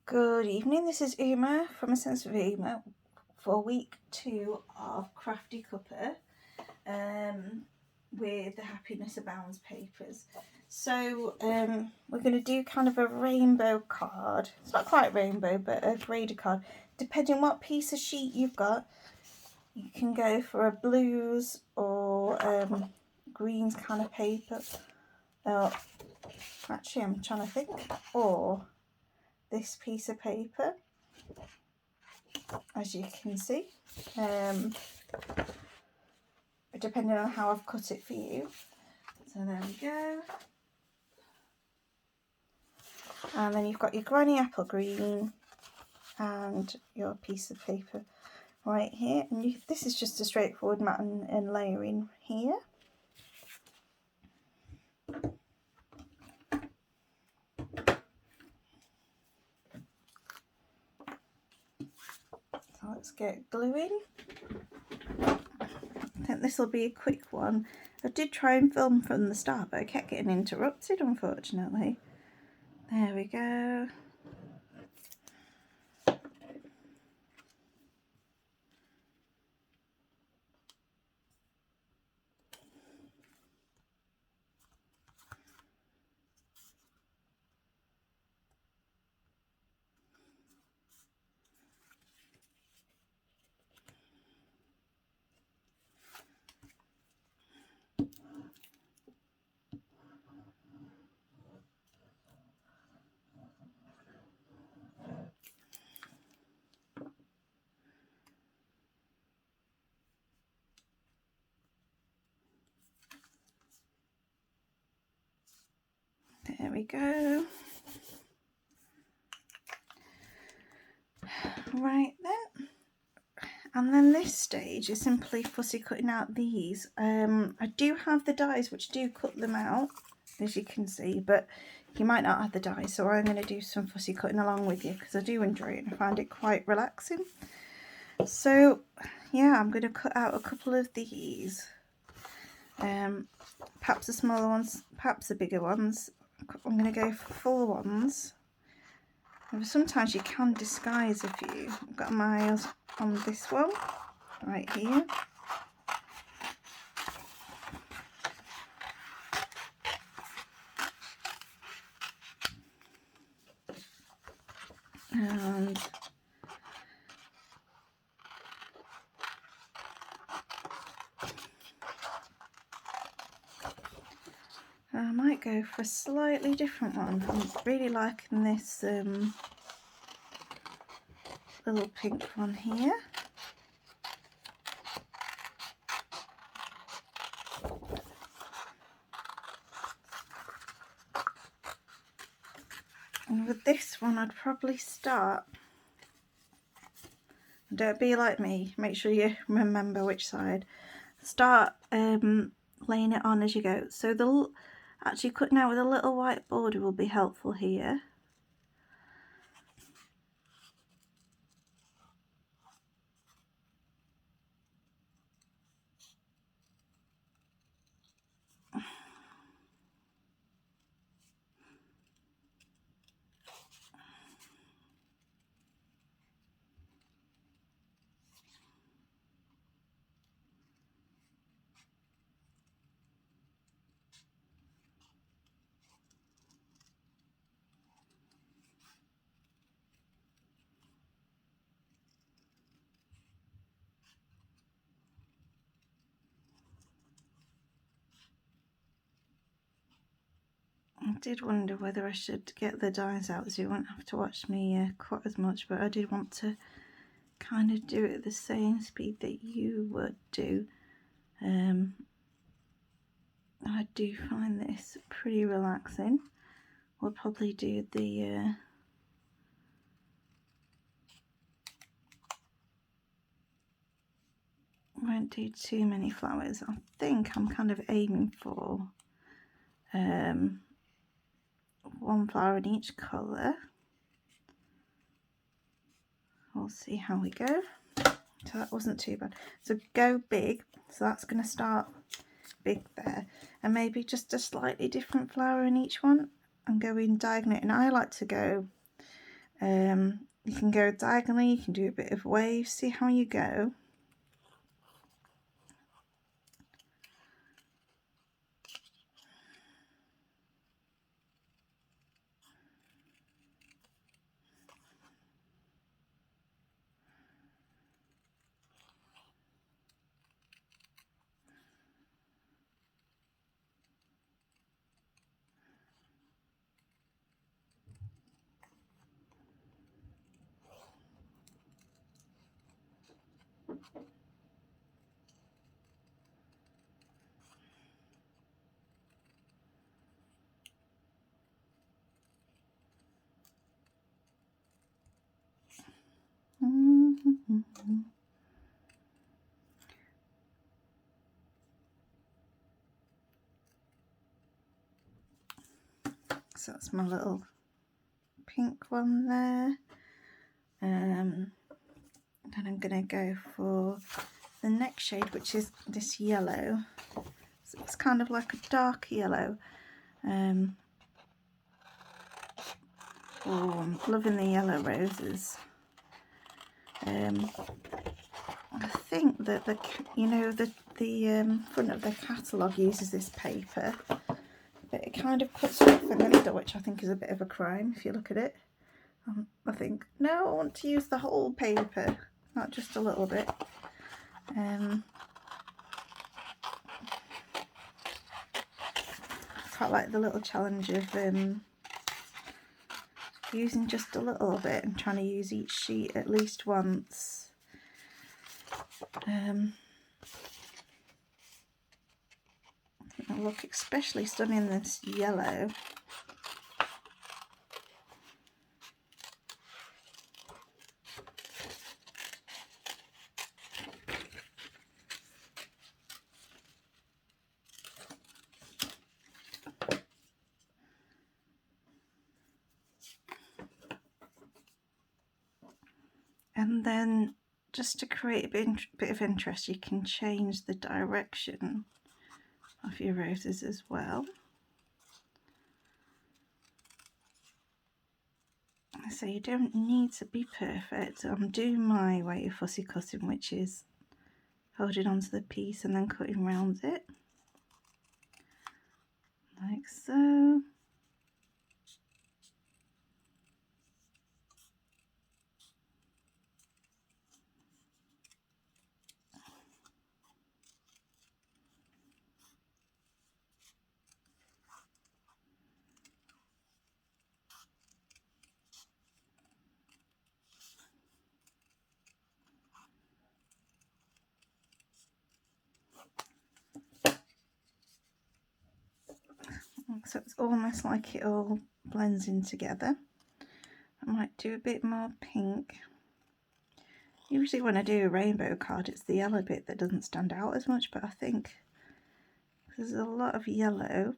Good evening, this is Uma from A Sense of Uma for week 2 of Crafty Cuppa with the Happiness Abounds papers. So we're going to do kind of a rainbow card. It's not quite rainbow, but a graded card. Depending on what piece of sheet you've got, you can go for a blues or greens kind of paper. Actually, I'm trying to think. Or this piece of paper, as you can see, depending on how I've cut it for you. So there we go. And then you've got your granny apple green and your piece of paper right here. And this is just a straightforward mat and layering here. So let's get gluing. I think this will be a quick one. I did try and film from the start, but I kept getting interrupted, unfortunately. There we go. There we go. Right then. And then this stage is simply fussy cutting out these. I do have the dies which do cut them out, as you can see, but you might not have the dies, so I'm going to do some fussy cutting along with you because I do enjoy it and I find it quite relaxing. So yeah, I'm going to cut out a couple of these. Perhaps the smaller ones, perhaps the bigger ones. I'm going to go for full ones. Sometimes you can disguise a few. I've got my eyes on this one right here. And I might go for a slightly different one. I'm really liking this little pink one here. And with this one I'd probably start, don't be like me, make sure you remember which side, start laying it on as you go. So actually cutting out with a little white border will be helpful here. I did wonder whether I should get the dies out so you won't have to watch me cut as much, but I did want to kind of do it at the same speed that you would do. I do find this pretty relaxing. We'll probably do the won't do too many flowers. I think I'm kind of aiming for one flower in each colour. We'll see how we go. So that wasn't too bad. So go big. So that's going to start big there, and maybe just a slightly different flower in each one and go in diagonal. And I like to go You can go diagonally, you can do a bit of wave, see how you go. So that's my little pink one there. Then I'm going to go for the next shade, which is this yellow. So it's kind of like a dark yellow. Oh, I'm loving the yellow roses. I think that the front of the catalogue uses this paper, but it kind of cuts off in the middle, which I think is a bit of a crime if you look at it. I think, no, I want to use the whole paper, not just a little bit. Quite like the little challenge of using just a little bit and trying to use each sheet at least once. It'll look especially stunning, this yellow. And then, just to create a bit of interest, you can change the direction of your roses as well. So you don't need to be perfect. I'm doing my way of fussy cutting, which is holding onto the piece and then cutting around it, like so. So it's almost like it all blends in together. I might do a bit more pink. Usually when I do a rainbow card, it's the yellow bit that doesn't stand out as much, but I think there's a lot of yellow.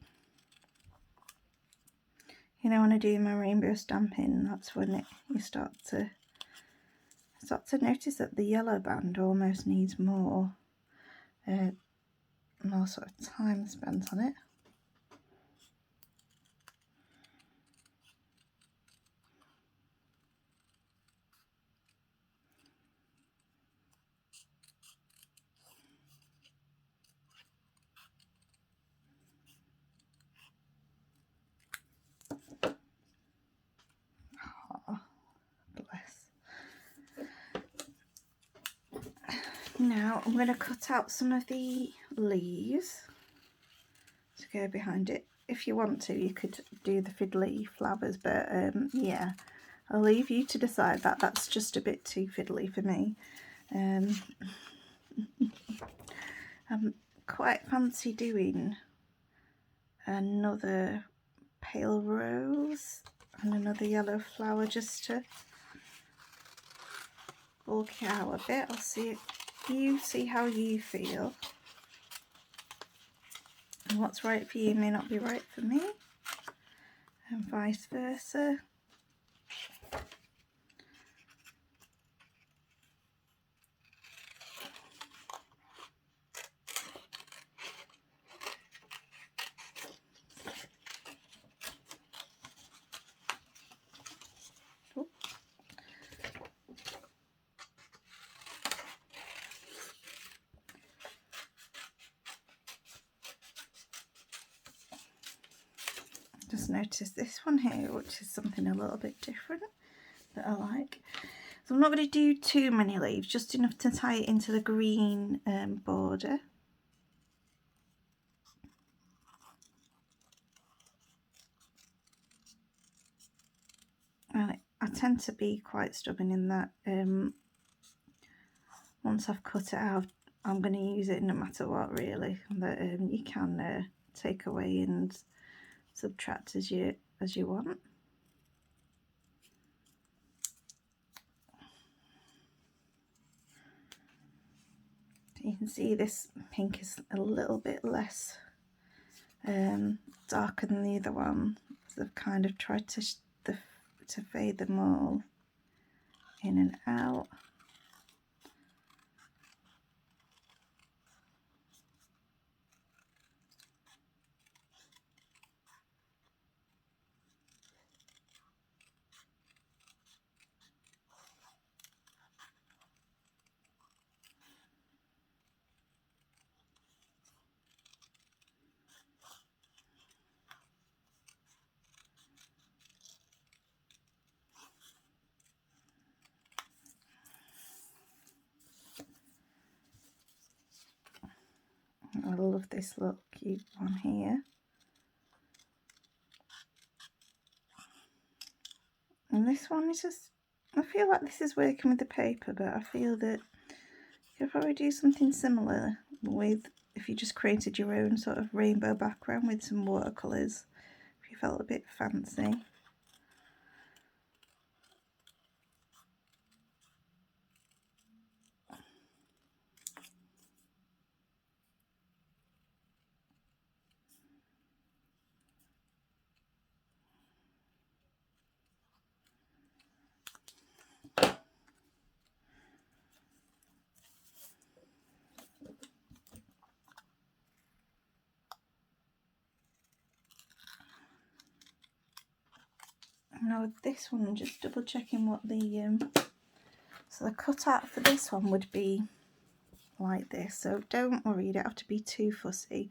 You know, when I do my rainbow stamping, that's when you start to notice that the yellow band almost needs more sort of time spent on it. Oh, bless. Now I'm going to cut out some of the leaves to go behind it. If you want to, you could do the fiddly flowers, but yeah, I'll leave you to decide that. That's just a bit too fiddly for me. I'm quite fancy doing another pale rose and another yellow flower just to bulk it out a bit. I'll see how you feel. And what's right for you may not be right for me, and vice versa. noticed this one here, which is something a little bit different that I like. So I'm not going to do too many leaves, just enough to tie it into the green border. And I tend to be quite stubborn in that once I've cut it out, I'm going to use it no matter what, really. But you can take away and subtract as you want. You can see this pink is a little bit less darker than the other one. So I've kind of tried to fade them all in and out. I love this little cute one here. And this one is just, I feel like this is working with the paper, but I feel that you could probably do something similar with, if you just created your own sort of rainbow background with some watercolours, if you felt a bit fancy. Now with this one, I'm just double checking what the so the cutout for this one would be like this. So don't worry, you don't have to be too fussy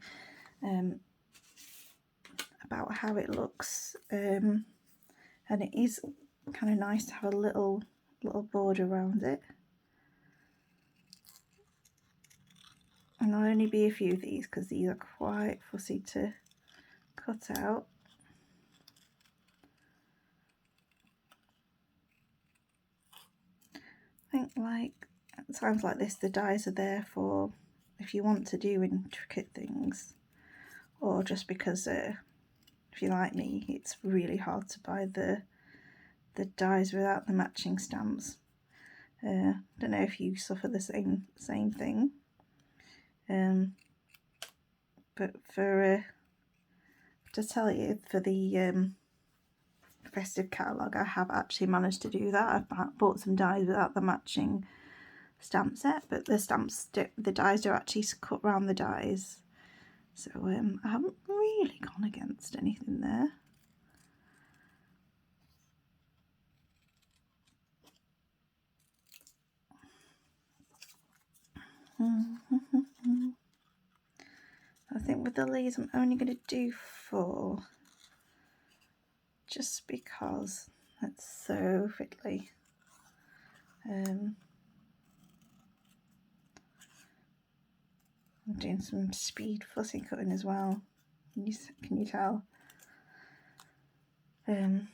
about how it looks. And it is kind of nice to have a little border around it. And there'll only be a few of these because these are quite fussy to cut out. I think like at times like this, the dies are there for if you want to do intricate things, or just because if you're like me, it's really hard to buy the dies without the matching stamps. Don't know if you suffer the same thing. But for to tell you, for the festive catalogue, I have actually managed to do that. I've bought some dies without the matching stamp set, but the dies do actually cut around the dies. So I haven't really gone against anything there. I think with the leaves I'm only going to do 4, just because it's so fiddly. I'm doing some speed fussy cutting as well. Can you tell? I think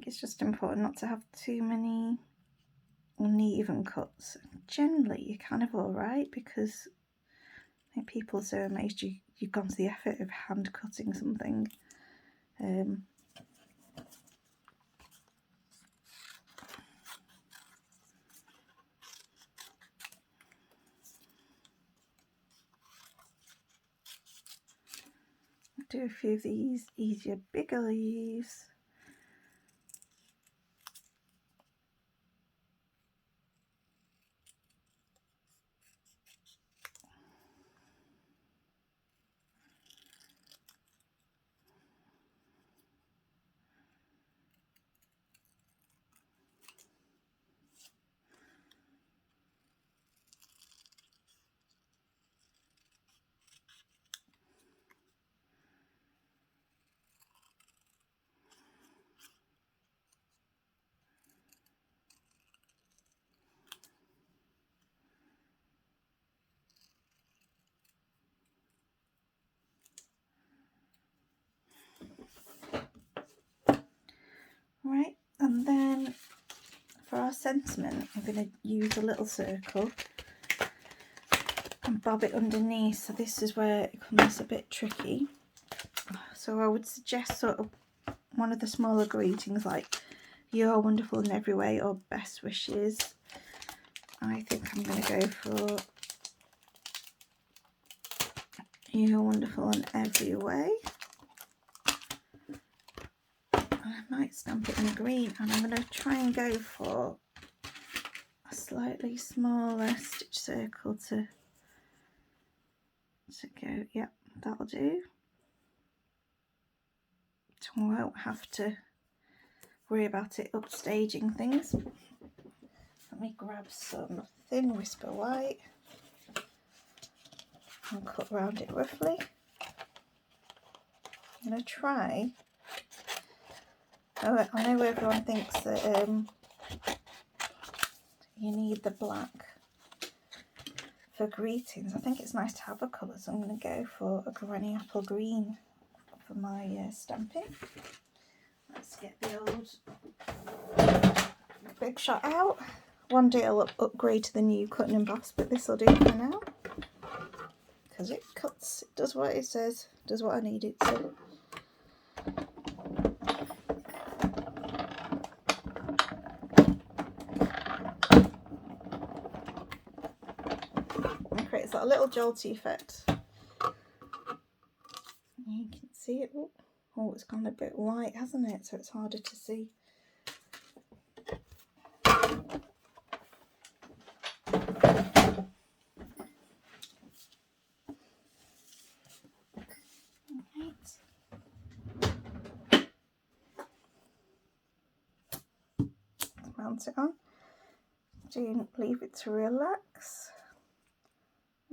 it's just important not to have too many uneven cuts. Generally, you're kind of alright because I think people are so amazed you've gone to the effort of hand cutting something. Do a few of these easier, bigger leaves. our sentiment, I'm going to use a little circle and bob it underneath. So this is where it becomes a bit tricky. So I would suggest sort of one of the smaller greetings like "You're wonderful in every way" or "Best wishes." I think I'm going to go for "You're wonderful in every way." I might stamp it in green, and I'm going to try and go for a slightly smaller stitch circle to go. Yep, that'll do. So I won't have to worry about it upstaging things. Let me grab some thin Whisper White and cut around it roughly. I'm going to try. Oh, I know everyone thinks that you need the black for greetings. I think it's nice to have a colour, so I'm going to go for a granny apple green for my stamping. Let's get the old Big Shot out. One day I'll upgrade to the new cut and emboss, but this will do for now because it cuts, it does what it says, does what I need it to. It creates that little jolty effect. You can see it. Oh, it's gone a bit white, hasn't it? So it's harder to see. Mount it on. Do leave it to relax.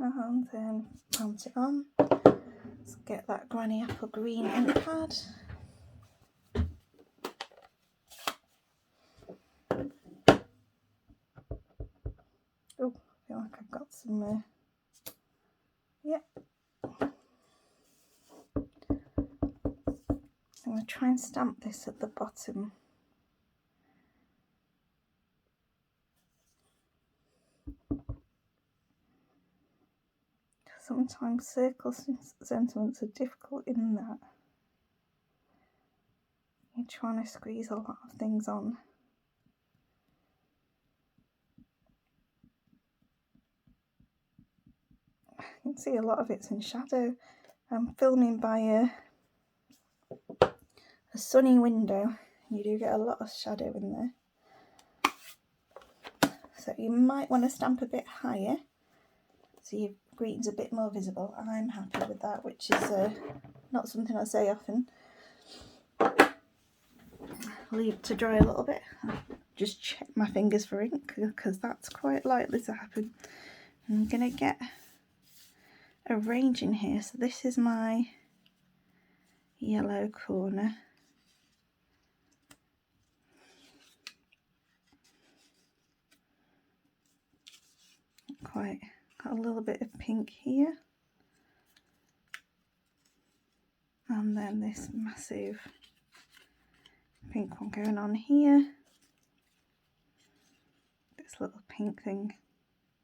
And then mount it on. Let's get that granny apple green ink pad. Oh, I feel like I've got some. Yep. I'm going to try and stamp this at the bottom. Sometimes circle sentiments are difficult in that you're trying to squeeze a lot of things on. You can see a lot of it's in shadow. I'm filming by a sunny window. You do get a lot of shadow in there. So you might want to stamp a bit higher so your green's a bit more visible. I'm happy with that, which is not something I say often. Leave it to dry a little bit. Just check my fingers for ink because that's quite likely to happen. I'm going to get a range in here. So this is my yellow corner. Quite got a little bit of pink here. And then this massive pink one going on here. This little pink thing.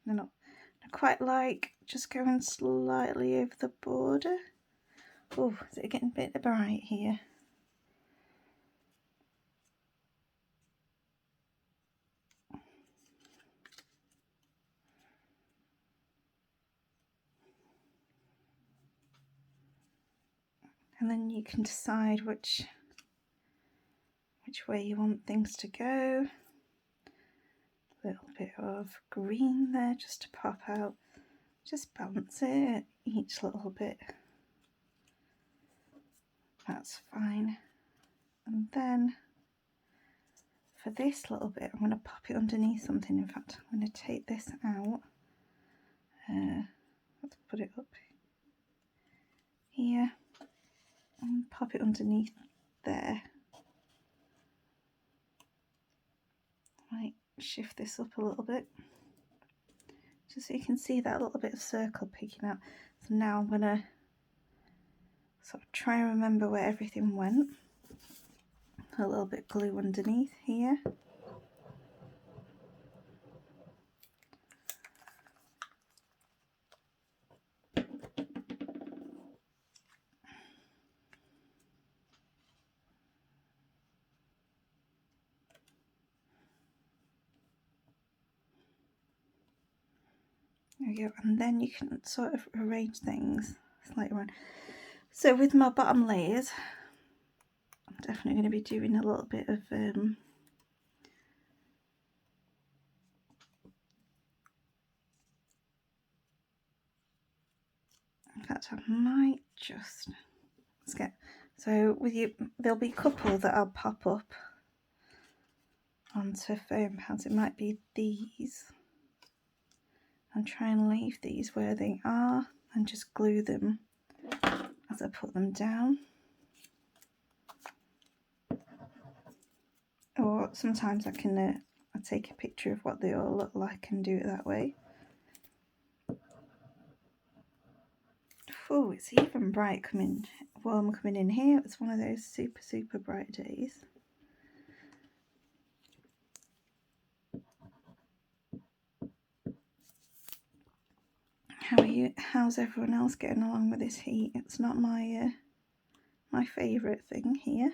I quite like just going slightly over the border. Oh, is it getting a bit bright here? And then you can decide which way you want things to go. A little bit of green there just to pop out. Just balance it each little bit. That's fine. And then for this little bit, I'm going to pop it underneath something. In fact, I'm going to take this out. Let's put it up here and pop it underneath there. Right, shift this up a little bit just so you can see that little bit of circle peeking out. So now I'm going to sort of try and remember where everything went. A little bit glue underneath here. There we go, and then you can sort of arrange things later on. So with my bottom layers, I'm definitely going to be doing a little bit of in fact I might just so with you, there'll be a couple that I'll pop up onto foam pads. It might be these, and try and leave these where they are and just glue them as I put them down. Or sometimes I can I take a picture of what they all look like and do it that way. Oh, it's even warm coming in here. It's one of those super bright days. How are you? How's everyone else getting along with this heat? It's not my my favourite thing here.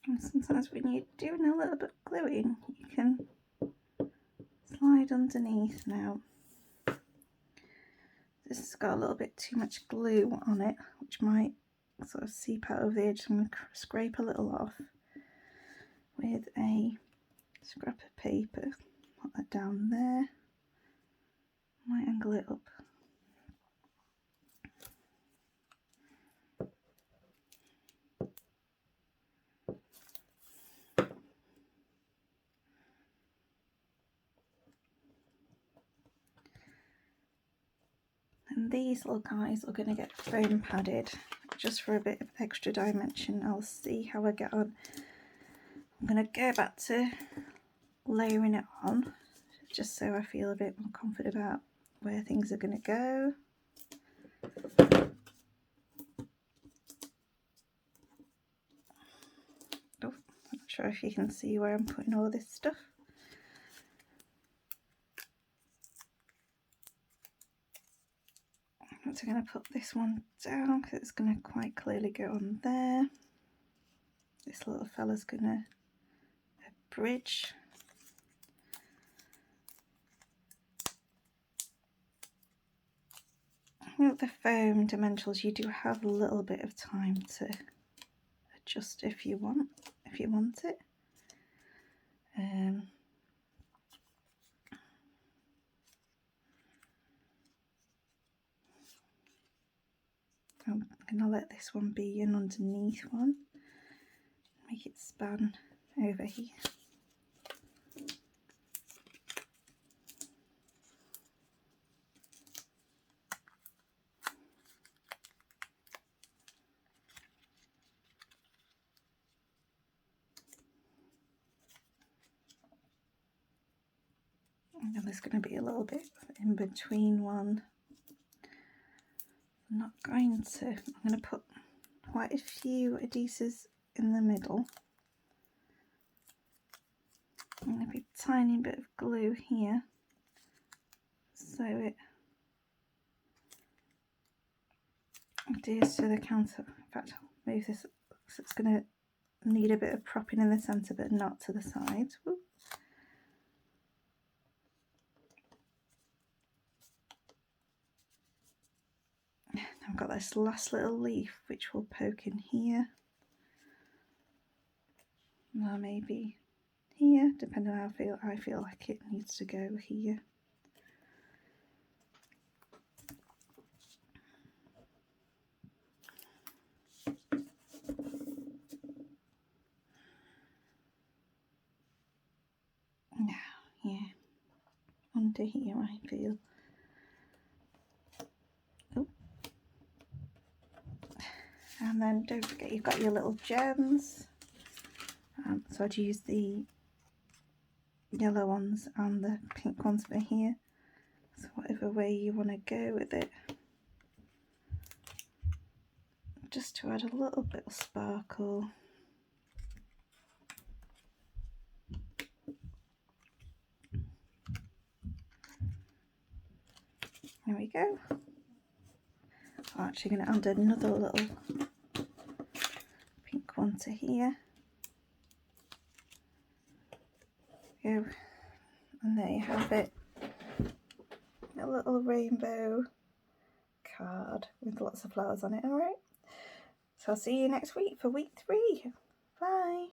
And sometimes when you're doing a little bit of gluing, you can slide underneath. Now this has got a little bit too much glue on it, which might sort of seep out over the edge. So I'm going to scrape a little off with a scrap of paper. Put that down there. Might angle it up. And these little guys are going to get foam padded just for a bit of extra dimension. I'll see how I get on. I'm going to go back to layering it on just so I feel a bit more confident about where things are going to go. Oh, I'm not sure if you can see where I'm putting all this stuff. I'm going to put this one down because it's going to quite clearly go on there. This little fella's going to bridge. With the foam dimensionals, you do have a little bit of time to adjust if you want it. I'm going to let this one be an underneath one, make it span over here. And then there's going to be a little bit in between one. I'm going to put quite a few adhesives in the middle. I'm going to be a tiny bit of glue here, so it adheres to the counter. In fact, I'll move this so it's going to need a bit of propping in the centre but not to the sides. Whoop. I've got this last little leaf which will poke in here, or maybe here, depending on how I feel like it needs to go here. Now, yeah, under here I feel. Oh, And then don't forget you've got your little gems. So I'd use the yellow ones and the pink ones for here. So whatever way you want to go with it. Just to add a little bit of sparkle. There we go. I'm actually going to add another little pink one to here. Go. And there you have it. A little rainbow card with lots of flowers on it, alright? So I'll see you next week for week 3. Bye!